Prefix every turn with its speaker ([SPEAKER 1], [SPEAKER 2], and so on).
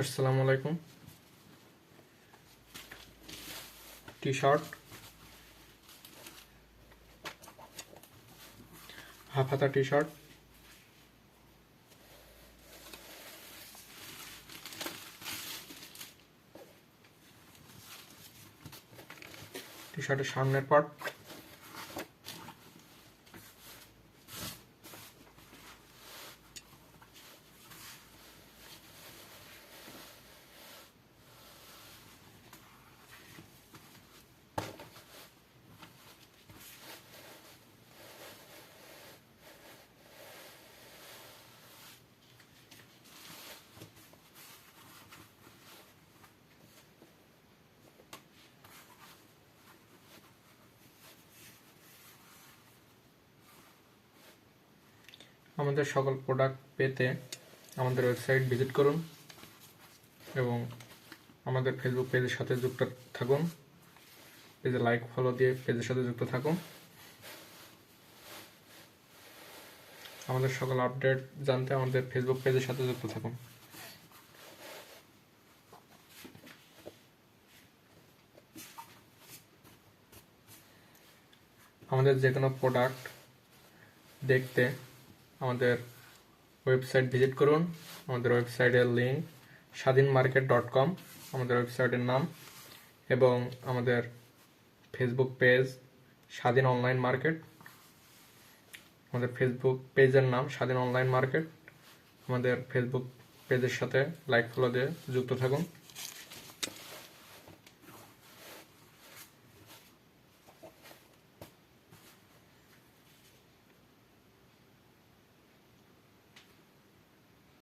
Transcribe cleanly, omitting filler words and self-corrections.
[SPEAKER 1] আসসালামু আলাইকুম। T shirt, half হাতা টি শার্ট, টি শার্টের সামনের পার্ট, আমাদের সকল প্রোডাক্ট পেতে আমাদের ওয়েবসাইট ভিজিট করুন এবং আমাদের ফেসবুক পেজের সাথে যুক্ত থাকুন। পেজে লাইক ফলো দিয়ে পেজের সাথে যুক্ত থাকুন। আমাদের সকল আপডেট জানতে আমাদের ফেসবুক পেজের সাথে যুক্ত থাকুন। আমাদের যে কোনো প্রোডাক্ট দেখতে আমাদের ওয়েবসাইট ভিজিট করুন। আমাদের ওয়েবসাইটের লিঙ্ক স্বাধীনমার্কেট.com আমাদের ওয়েবসাইটের নাম, এবং আমাদের ফেসবুক পেজ স্বাধীন অনলাইন মার্কেট। আমাদের ফেসবুক পেজের নাম স্বাধীন অনলাইন মার্কেট। আমাদের ফেসবুক পেজের সাথে লাইক ফলো দিয়ে যুক্ত থাকুন।